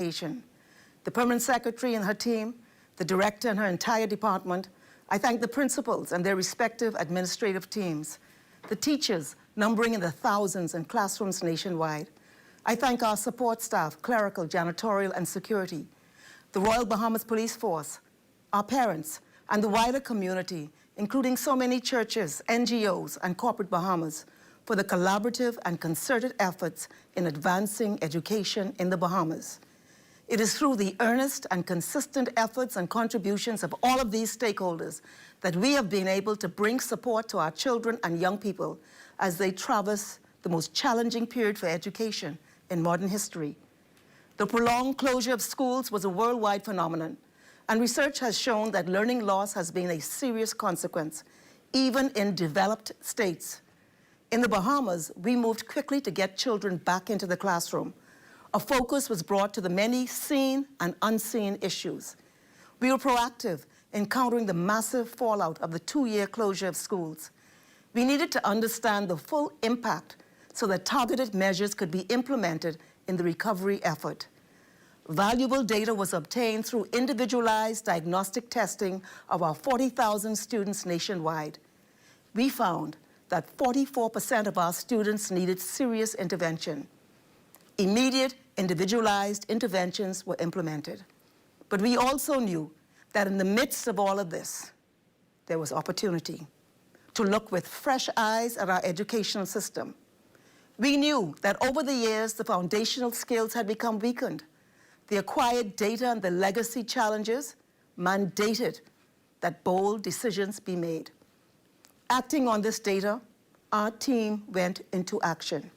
Education. The permanent secretary and her team, the director and her entire department. I thank the principals and their respective administrative teams, the teachers numbering in the thousands in classrooms nationwide. I thank our support staff, clerical, janitorial, and security, the Royal Bahamas Police Force, our parents, and the wider community, including so many churches, NGOs, and corporate Bahamas, for the collaborative and concerted efforts in advancing education in the Bahamas. It is through the earnest and consistent efforts and contributions of all of these stakeholders that we have been able to bring support to our children and young people as they traverse the most challenging period for education in modern history. The prolonged closure of schools was a worldwide phenomenon, and research has shown that learning loss has been a serious consequence, even in developed states. In the Bahamas, we moved quickly to get children back into the classroom. A focus was brought to the many seen and unseen issues. We were proactive in countering the massive fallout of the 2-year closure of schools. We needed to understand the full impact so that targeted measures could be implemented in the recovery effort. Valuable data was obtained through individualized diagnostic testing of our 40,000 students nationwide. We found that 44% of our students needed serious intervention. Immediate, individualized interventions were implemented. But we also knew that in the midst of all of this, there was opportunity to look with fresh eyes at our educational system. We knew that over the years, the foundational skills had become weakened. The acquired data and the legacy challenges mandated that bold decisions be made. Acting on this data, our team went into action.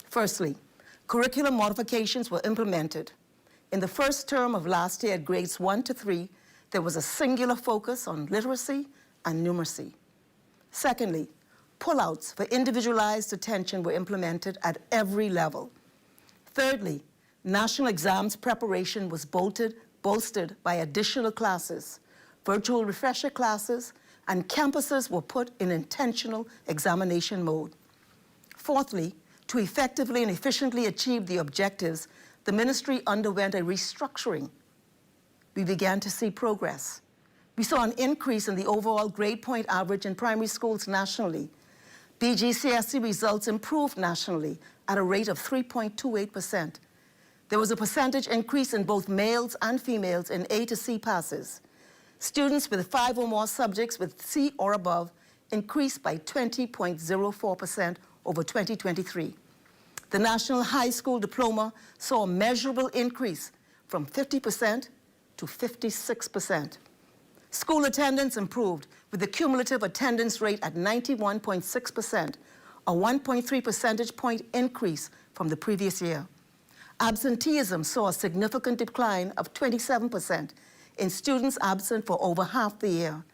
Firstly, curriculum modifications were implemented. In the first term of last year at grades 1 to 3, there was a singular focus on literacy and numeracy. Secondly, pullouts for individualized attention were implemented at every level. Thirdly, national exams preparation was bolstered by additional classes, virtual refresher classes, and campuses were put in intentional examination mode. Fourthly, to effectively and efficiently achieve the objectives, the ministry underwent a restructuring. We began to see progress. We saw an increase in the overall grade point average in primary schools nationally. BGCSE results improved nationally at a rate of 3.28%. There was a percentage increase in both males and females in A to C passes. Students with 5 or more subjects with C or above increased by 20.04% over 2023. The National High School Diploma saw a measurable increase from 50% to 56%. School attendance improved with the cumulative attendance rate at 91.6%, a 1.3 percentage point increase from the previous year. Absenteeism saw a significant decline of 27% in students absent for over half the year,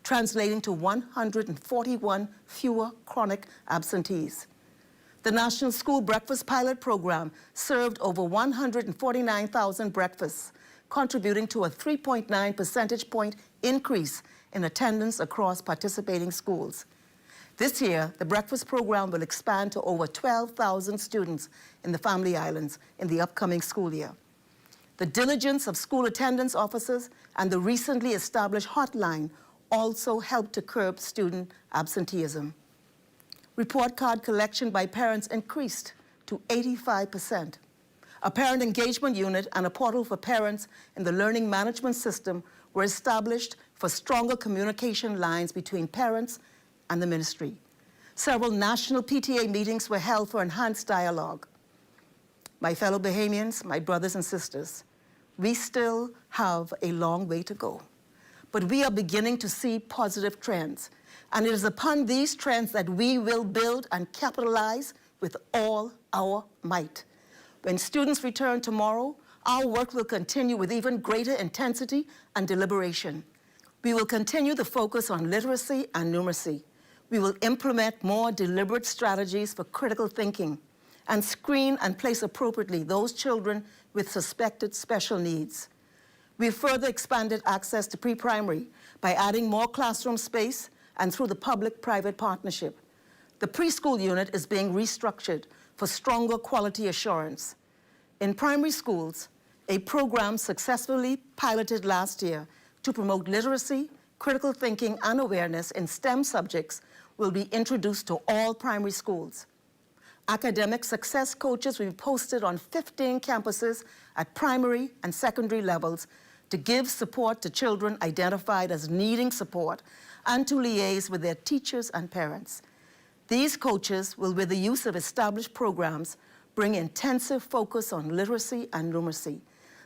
translating to 141 fewer chronic absentees. The National School Breakfast Pilot Program served over 149,000 breakfasts, contributing to a 3.9 percentage point increase in attendance across participating schools. This year, the breakfast program will expand to over 12,000 students in the Family Islands in the upcoming school year. The diligence of school attendance officers and the recently established hotline also helped to curb student absenteeism. Report card collection by parents increased to 85%. A parent engagement unit and a portal for parents in the learning management system were established for stronger communication lines between parents and the ministry. Several national PTA meetings were held for enhanced dialogue. My fellow Bahamians, my brothers and sisters, we still have a long way to go, but we are beginning to see positive trends, and it is upon these trends that we will build and capitalize with all our might. When students return tomorrow, our work will continue with even greater intensity and deliberation. We will continue the focus on literacy and numeracy. We will implement more deliberate strategies for critical thinking and screen and place appropriately those children with suspected special needs. We've further expanded access to pre-primary by adding more classroom space and through the public-private partnership. The preschool unit is being restructured for stronger quality assurance. In primary schools, a program successfully piloted last year to promote literacy, critical thinking, and awareness in STEM subjects will be introduced to all primary schools. Academic success coaches will be posted on 15 campuses at primary and secondary levels to give support to children identified as needing support and to liaise with their teachers and parents. These coaches will, with the use of established programs, bring intensive focus on literacy and numeracy.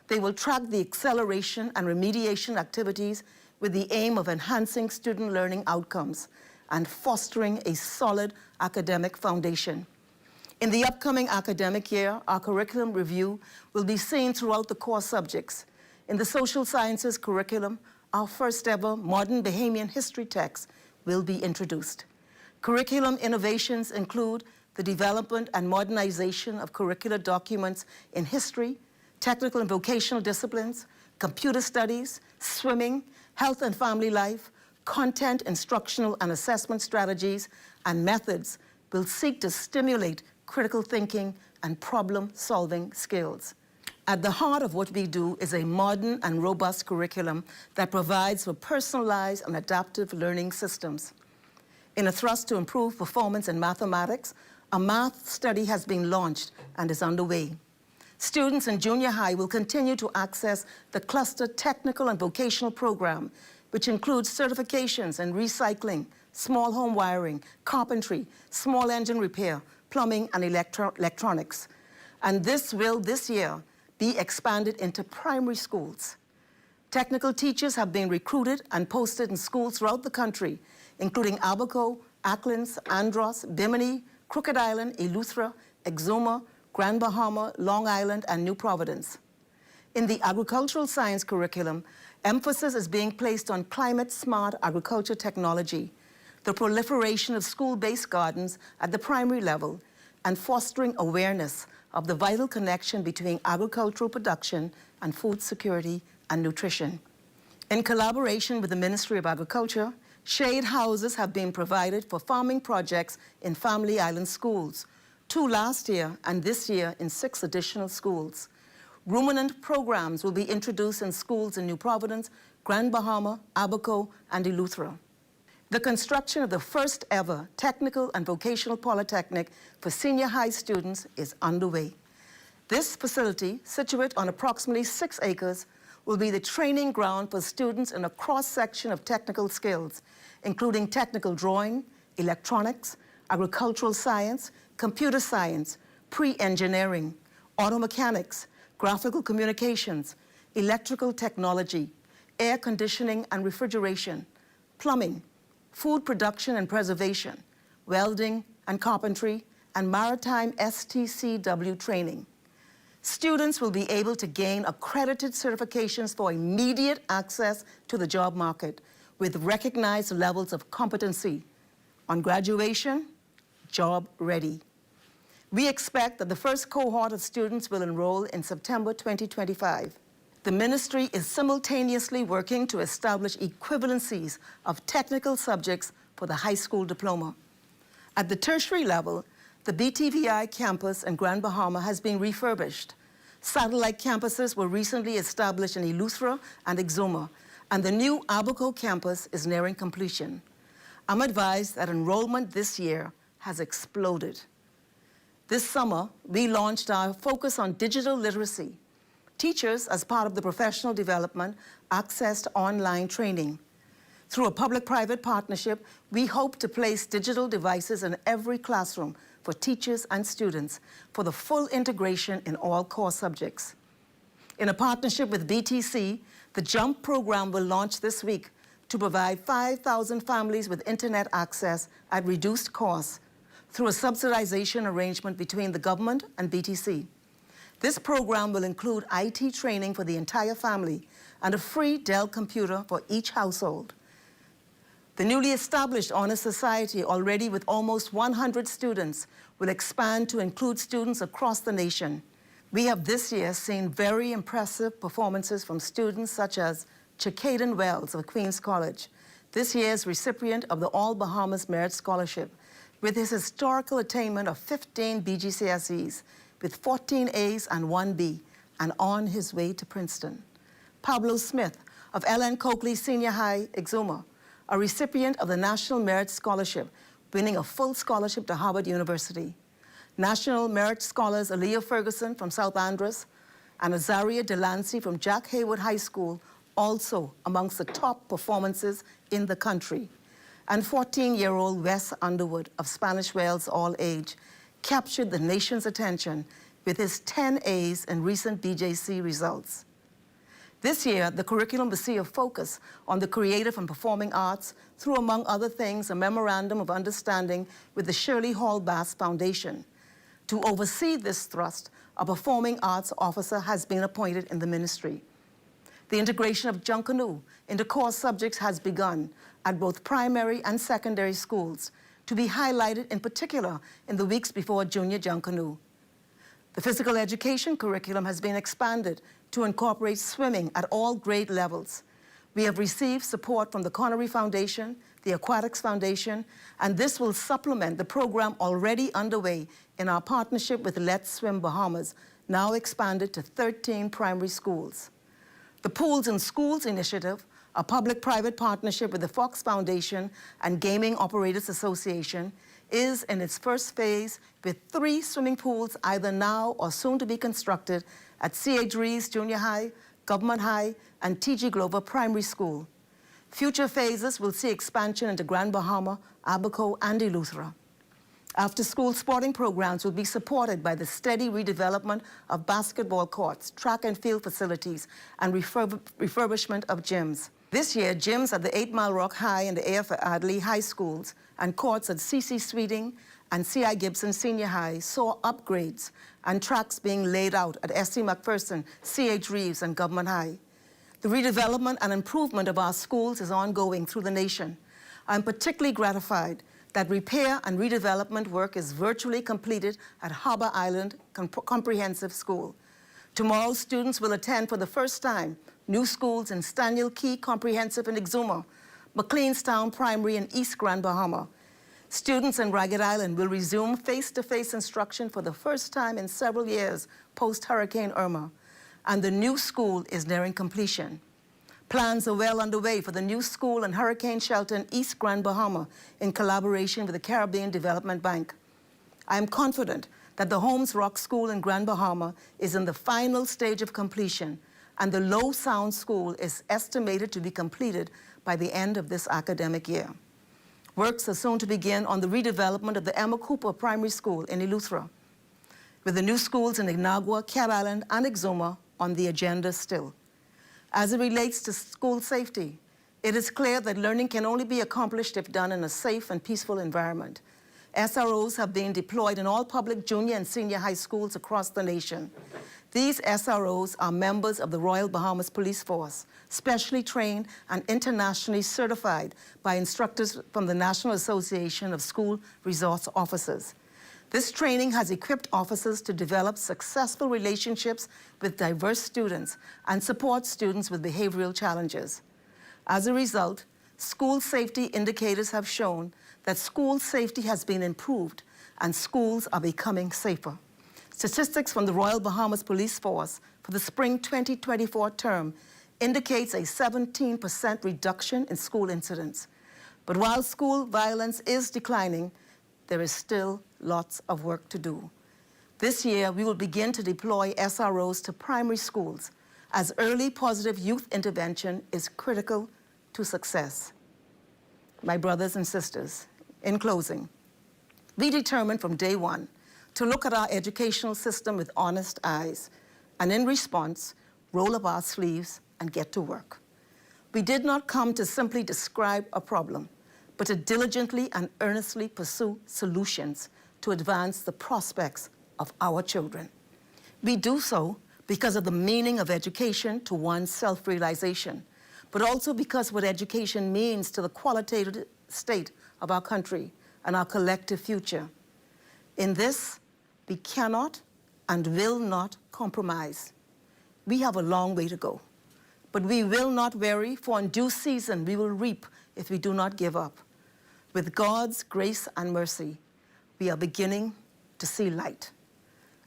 They will track the acceleration and remediation activities with the aim of enhancing student learning outcomes and fostering a solid academic foundation. In the upcoming academic year, our curriculum review will be seen throughout the core subjects. In the social sciences curriculum, our first ever modern Bahamian history text will be introduced. Curriculum innovations include the development and modernization of curricular documents in history, technical and vocational disciplines, computer studies, swimming, health and family life, content, instructional and assessment strategies, and methods will seek to stimulate critical thinking and problem-solving skills. At the heart of what we do is a modern and robust curriculum that provides for personalized and adaptive learning systems. In a thrust to improve performance in mathematics, a math study has been launched and is underway. Students in junior high will continue to access the cluster technical and vocational program, which includes certifications in recycling, small home wiring, carpentry, small engine repair, plumbing, and electronics. And this will, this year, be expanded into primary schools. Technical teachers have been recruited and posted in schools throughout the country, including Abaco, Acklands, Andros, Bimini, Crooked Island, Eleuthera, Exuma, Grand Bahama, Long Island, and New Providence. In the agricultural science curriculum, emphasis is being placed on climate-smart agriculture technology, the proliferation of school-based gardens at the primary level, and fostering awareness of the vital connection between agricultural production and food security and nutrition. In collaboration with the Ministry of Agriculture, shade houses have been provided for farming projects in Family Island schools, 2 last year and this year in 6 additional schools. Ruminant programs will be introduced in schools in New Providence, Grand Bahama, Abaco, and Eleuthera. The construction of the first ever technical and vocational polytechnic for senior high students is underway. This facility, situate on approximately 6 acres, will be the training ground for students in a cross-section of technical skills, including technical drawing, electronics, agricultural science, computer science, pre-engineering, auto mechanics, graphical communications, electrical technology, air conditioning and refrigeration, plumbing, food production and preservation, welding and carpentry, and maritime STCW training. Students will be able to gain accredited certifications for immediate access to the job market with recognized levels of competency. On graduation, job ready. We expect that the first cohort of students will enroll in September 2025. The ministry is simultaneously working to establish equivalencies of technical subjects for the high school diploma. At the tertiary level, the BTVI campus in Grand Bahama has been refurbished. Satellite campuses were recently established in Eleuthera and Exuma, and the new Abaco campus is nearing completion. I'm advised that enrollment this year has exploded. This summer, we launched our focus on digital literacy. Teachers, as part of the professional development, accessed online training. Through a public-private partnership, we hope to place digital devices in every classroom for teachers and students for the full integration in all core subjects. In a partnership with BTC, the JUMP program will launch this week to provide 5,000 families with internet access at reduced costs through a subsidization arrangement between the government and BTC. This program will include IT training for the entire family and a free Dell computer for each household. The newly established Honor Society, already with almost 100 students, will expand to include students across the nation. We have this year seen very impressive performances from students such as Chakaden Wells of Queens College, this year's recipient of the All Bahamas Merit Scholarship, with his historical attainment of 15 BGCSEs, with 14 A's and 1 B, and on his way to Princeton. Pablo Smith of Ellen Coakley Senior High, Exuma, a recipient of the National Merit Scholarship, winning a full scholarship to Harvard University. National Merit Scholars Aaliyah Ferguson from South Andros and Azaria Delancey from Jack Haywood High School, also amongst the top performances in the country. And 14-year-old Wes Underwood of Spanish Wells All Age captured the nation's attention with his 10 A's in recent BJC results. This year, the curriculum will see a focus on the creative and performing arts through, among other things, a memorandum of understanding with the Shirley Hall Bass Foundation. To oversee this thrust, a performing arts officer has been appointed in the ministry. The integration of Junkanoo into core subjects has begun at both primary and secondary schools, to be highlighted in particular in the weeks before Junior Junkanoo. The physical education curriculum has been expanded to incorporate swimming at all grade levels. We have received support from the Connery Foundation, the Aquatics Foundation, and this will supplement the program already underway in our partnership with Let's Swim Bahamas, now expanded to 13 primary schools. The Pools in Schools initiative, a public-private partnership with the Fox Foundation and Gaming Operators Association, is in its first phase with 3 swimming pools either now or soon to be constructed at C.A. Dries Junior High, Government High, and T.G. Glover Primary School. Future phases will see expansion into Grand Bahama, Abaco, and Eleuthera. After-school sporting programs will be supported by the steady redevelopment of basketball courts, track and field facilities, and refurbishment of gyms. This year, gyms at the 8 Mile Rock High and the A.F. Adley High Schools and courts at C.C. Sweeting and C.I. Gibson Senior High saw upgrades and tracks being laid out at S.C. McPherson, C.H. Reeves, and Government High. The redevelopment and improvement of our schools is ongoing through the nation. I'm particularly gratified that repair and redevelopment work is virtually completed at Harbor Island Comprehensive School. Tomorrow, students will attend for the first time new schools in Staniel Key Comprehensive in Exuma, McLeanstown Primary in East Grand Bahama. Students in Ragged Island will resume face-to-face instruction for the first time in several years post-Hurricane Irma, and the new school is nearing completion. Plans are well underway for the new school and hurricane shelter in East Grand Bahama in collaboration with the Caribbean Development Bank. I am confident that the Holmes Rock School in Grand Bahama is in the final stage of completion, and the Low Sound School is estimated to be completed by the end of this academic year. Works are soon to begin on the redevelopment of the Emma Cooper Primary School in Eleuthera, with the new schools in Inagua, Cat Island, and Exuma on the agenda still. As it relates to school safety, it is clear that learning can only be accomplished if done in a safe and peaceful environment. SROs have been deployed in all public junior and senior high schools across the nation. These SROs are members of the Royal Bahamas Police Force, specially trained and internationally certified by instructors from the National Association of School Resource Officers. This training has equipped officers to develop successful relationships with diverse students and support students with behavioral challenges. As a result, school safety indicators have shown that school safety has been improved and schools are becoming safer. Statistics from the Royal Bahamas Police Force for the spring 2024 term indicates a 17% reduction in school incidents. But while school violence is declining, there is still lots of work to do. This year, we will begin to deploy SROs to primary schools, as early positive youth intervention is critical to success. My brothers and sisters, in closing, we determined from day one to look at our educational system with honest eyes, and in response, roll up our sleeves and get to work. We did not come to simply describe a problem, but to diligently and earnestly pursue solutions to advance the prospects of our children. We do so because of the meaning of education to one's self-realization, but also because what education means to the qualitative state of our country and our collective future. In this, we cannot and will not compromise. We have a long way to go, but we will not weary, for in due season we will reap if we do not give up. With God's grace and mercy, we are beginning to see light.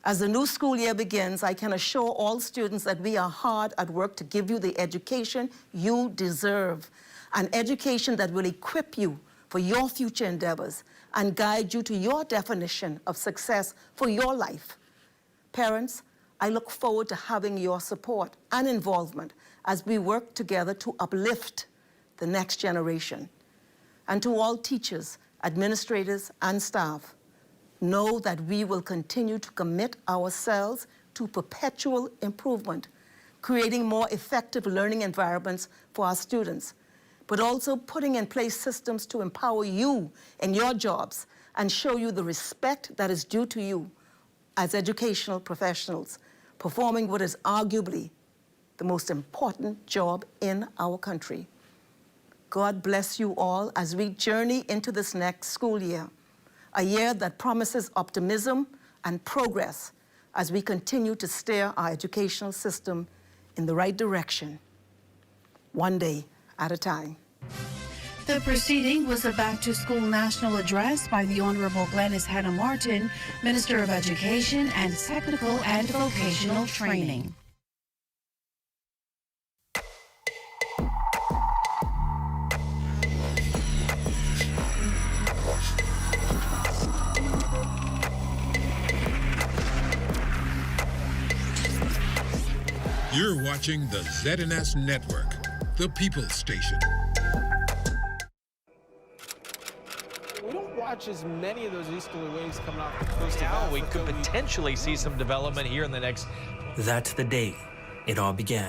As the new school year begins, I can assure all students that we are hard at work to give you the education you deserve, an education that will equip you for your future endeavors and guide you to your definition of success for your life. Parents, I look forward to having your support and involvement as we work together to uplift the next generation. And to all teachers, administrators, and staff, know that we will continue to commit ourselves to perpetual improvement, creating more effective learning environments for our students, but also putting in place systems to empower you in your jobs and show you the respect that is due to you as educational professionals, performing what is arguably the most important job in our country. God bless you all as we journey into this next school year, a year that promises optimism and progress as we continue to steer our educational system in the right direction, one day at a time. The proceeding was a back-to-school national address by the Honorable Glenys Hanna Martin, Minister of Education and Technical and Vocational Training. You're watching the ZNS Network, the People's Station. We don't watch as many of those easterly waves coming off the coast of Now Africa. we could potentially see some development here in the next. That's the day it all began.